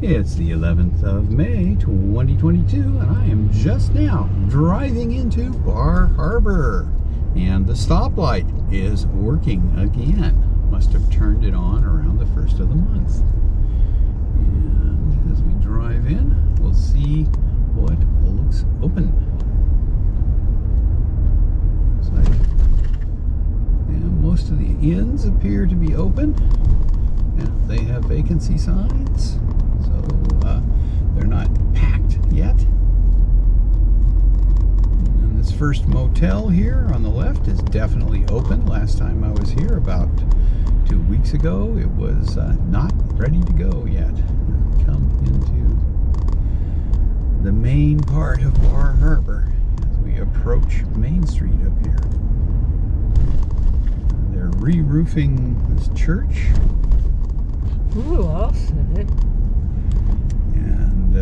It's the 11th of May, 2022, and I am just now driving into Bar Harbor. And the stoplight is working again. Must have turned it on around the first of the month. And as we drive in, we'll see what looks open. Looks like, and most of the inns appear to be open. And they have vacancy signs. They're not packed yet. And this first motel here on the left is definitely open. Last time I was here about 2 weeks ago, it was not ready to go yet. We come into the main part of Bar Harbor as we approach Main Street up here. They're re-roofing this church. Ooh, I'll say. And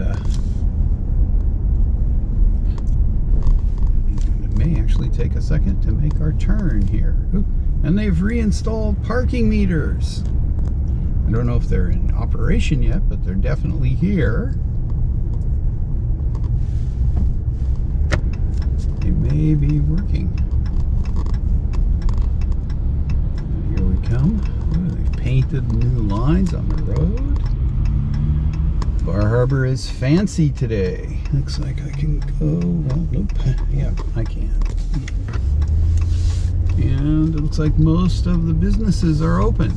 it may actually take a second to make our turn here. Ooh, and they've reinstalled parking meters. I don't know if they're in operation yet, but they're definitely here. They may be working. And here we come. Ooh, they've painted new lines on the road. Bar Harbor is fancy today. Looks like I can go, well, nope. Yeah, I can. And it looks like most of the businesses are open.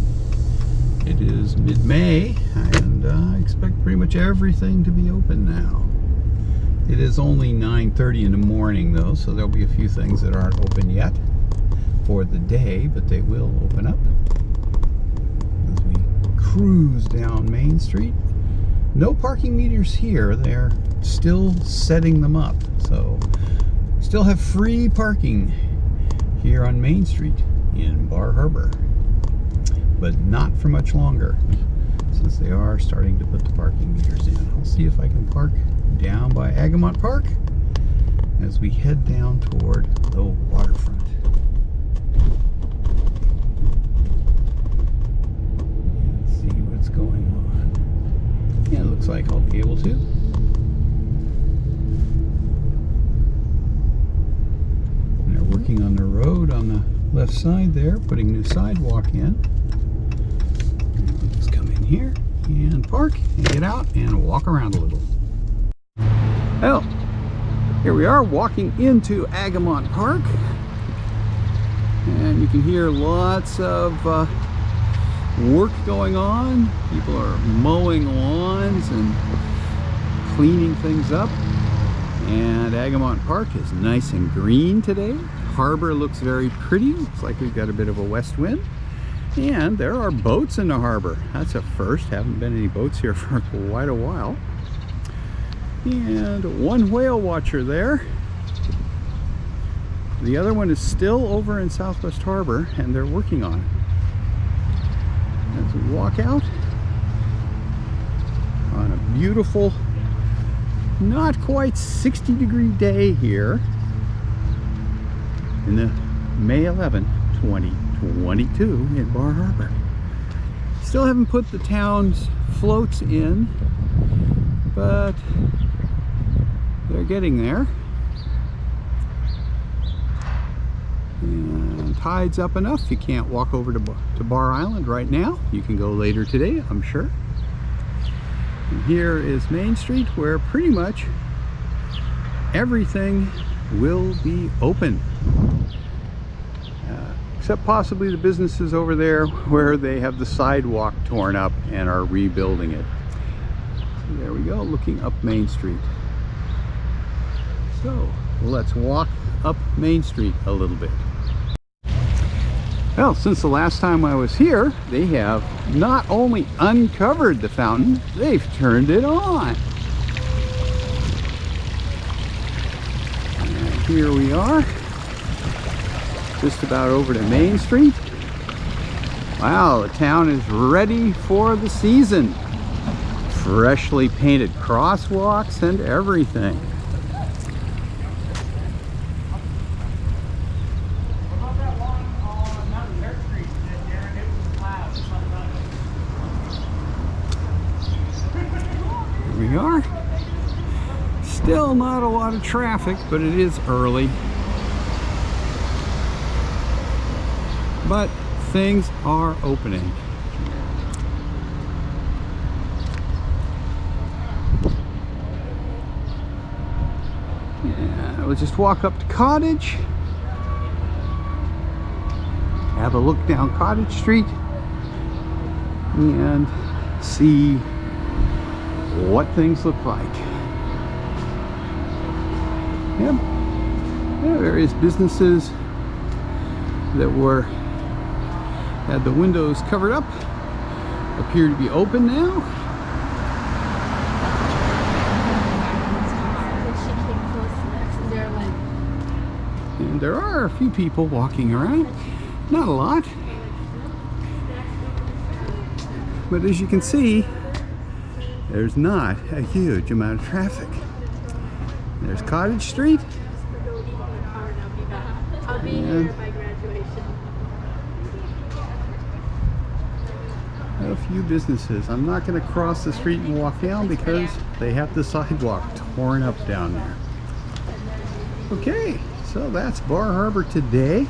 It is mid-May, and I expect pretty much everything to be open now. It is only 9:30 in the morning though, so there'll be a few things that aren't open yet for the day, but they will open up as we cruise down Main Street. No parking meters here. They're still setting them up. So still have free parking here on Main Street in Bar Harbor. But not for much longer, since they are starting to put the parking meters in. I'll see if I can park down by Agamont Park as we head down toward the waterfront. Let's see what's going on. Yeah, it looks like I'll be able to. And they're working on the road on the left side there, putting new sidewalk in. Let's come in here and park and get out and walk around a little. Well, here we are walking into Agamont Park. And you can hear lots of work going on. People are mowing lawns and cleaning things up. And Agamont Park is nice and green today. Harbor looks very pretty. Looks like we've got a bit of a west wind. And there are boats in the harbor. That's a first. Haven't been any boats here for quite a while. And one whale watcher there. The other one is still over in Southwest Harbor, and they're working on it. As we walk out on a beautiful, not quite 60-degree day here in the May 11, 2022 in Bar Harbor. Still haven't put the town's floats in, but they're getting there. And tide's up enough. You can't walk over to Bar Island right now. You can go later today, I'm sure. And here is Main Street, where pretty much everything will be open. Except possibly the businesses over there where they have the sidewalk torn up and are rebuilding it. So there we go, looking up Main Street. So let's walk up Main Street a little bit. Well, since the last time I was here, they have not only uncovered the fountain, they've turned it on. And here we are, just about over to Main Street. Wow, the town is ready for the season. Freshly painted crosswalks and everything. we are. Still not a lot of traffic, but it is early. But things are opening. Yeah, we'll just walk up to Cottage. Have a look down Cottage Street and see what things look like. Yep. Yeah, various businesses that had the windows covered up appear to be open now. And there are a few people walking around. Not a lot. But as you can see, there's not a huge amount of traffic. There's Cottage Street. I'll be here by graduation. A few businesses. I'm not going to cross the street and walk down because they have the sidewalk torn up down there. Okay, so that's Bar Harbor today.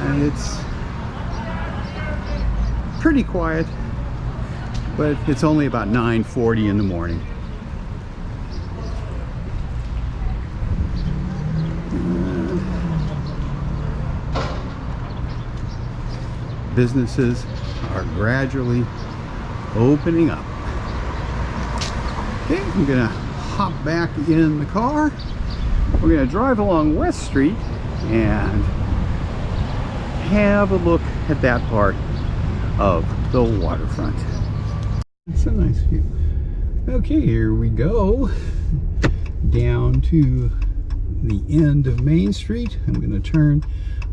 And it's pretty quiet, but it's only about 9:40 in the morning. Businesses are gradually opening up. Okay, I'm gonna hop back in the car. We're gonna drive along West Street and have a look at that part of the waterfront. It's a nice view. Okay, here we go down to the end of Main Street. I'm going to turn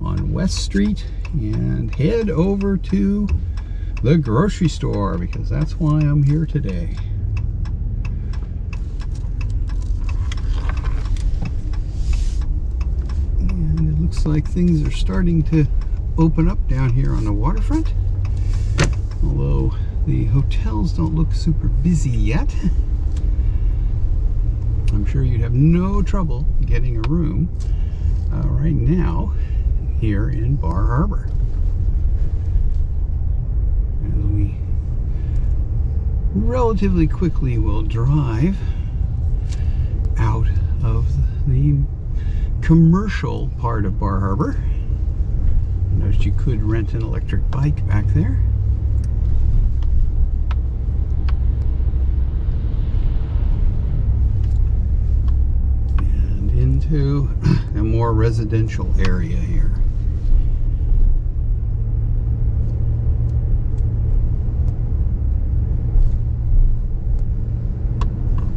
on West Street and head over to the grocery store because that's why I'm here today. And it looks like things are starting to open up down here on the waterfront, although the hotels don't look super busy yet. I'm sure you'd have no trouble getting a room right now here in Bar Harbor. As we relatively quickly will drive out of the commercial part of Bar Harbor. Notice you could rent an electric bike back there. And into a more residential area here.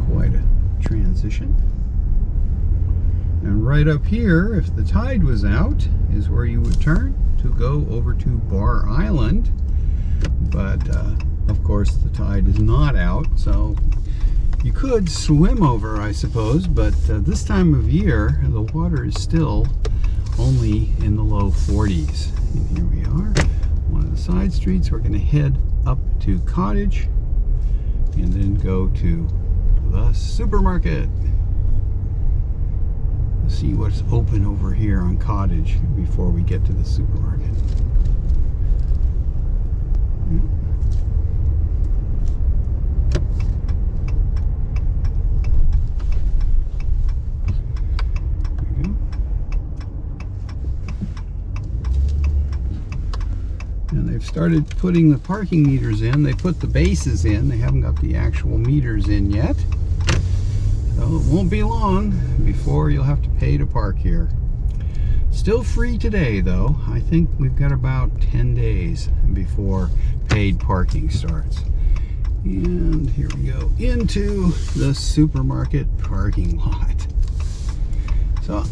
Quite a transition. And right up here, if the tide was out, is where you would turn to go over to Bar Island. But of course the tide is not out, so you could swim over, I suppose, but this time of year the water is still only in the low 40s. And here we are, one of the side streets. We're going to head up to Cottage and then go to the supermarket. See what's open over here on Cottage before we get to the supermarket. Yeah. There we go. And they've started putting the parking meters in. They put the bases in. They haven't got the actual meters in yet. So it won't be long before you'll have to pay to park here. Still free today though. I think we've got about 10 days before paid parking starts. And here we go into the supermarket parking lot. So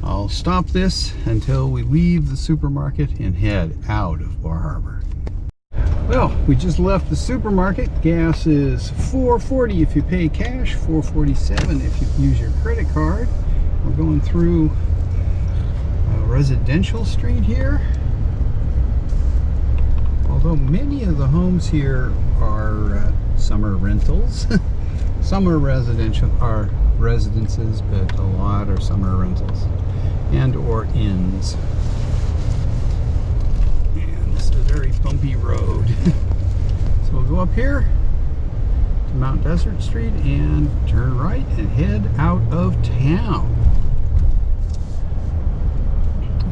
I'll stop this until we leave the supermarket and head out of Bar Harbor. Well, we just left the supermarket. Gas is $4.40 if you pay cash, $4.47 if you use your credit card. We're going through a residential street here. Although many of the homes here are summer rentals. Some are residences, but a lot are summer rentals and or inns. And this is a very bumpy road. So we'll go up here to Mount Desert Street and turn right and head out of town.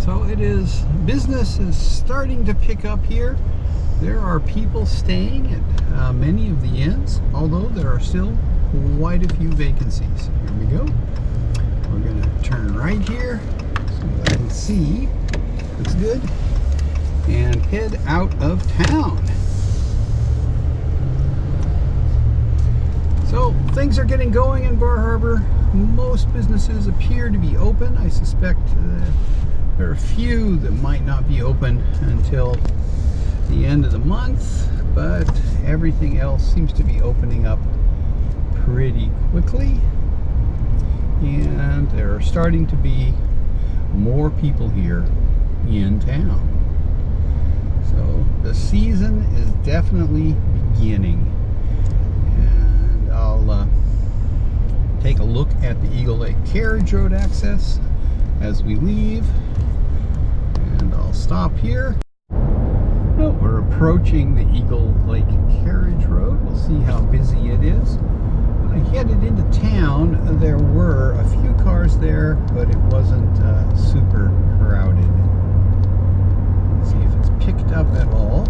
So it is, business is starting to pick up here. There are people staying at many of the inns, although there are still quite a few vacancies. Here we go. We're going to turn right here so that I can see. Looks good. And head out of town. So things are getting going in Bar Harbor. Most businesses appear to be open. I suspect there are a few that might not be open until the end of the month, but everything else seems to be opening up pretty quickly. And there are starting to be more people here in town. So the season is definitely beginning. And I'll take a look at the Eagle Lake Carriage Road access as we leave. And I'll stop here. Oh, we're approaching the Eagle Lake Carriage Road. We'll see how busy it is. When I headed into town, there were a few cars there, but it wasn't super crowded. Let's see if it's picked up at all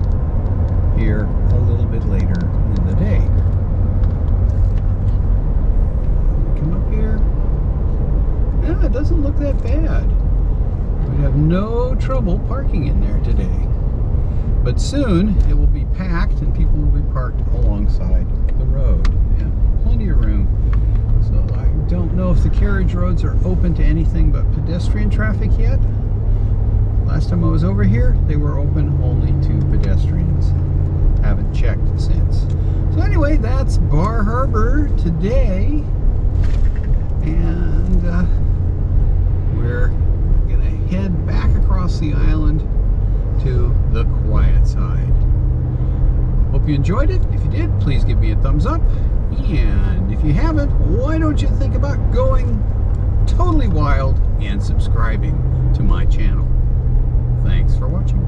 here a little bit later in the day. Come up here. Yeah, it doesn't look that bad. We have no trouble parking in there today. But soon it will be packed and people will be parked alongside the road. Yeah, plenty of room. So I don't know if the carriage roads are open to anything but pedestrian traffic yet. Last time I was over here, they were open only to pedestrians. Haven't checked since. So anyway, that's Bar Harbor today. And we're going to head back across the island to the quiet side. Hope you enjoyed it. If you did, please give me a thumbs up. And if you haven't, why don't you think about going totally wild and subscribing to my channel. Thanks for watching.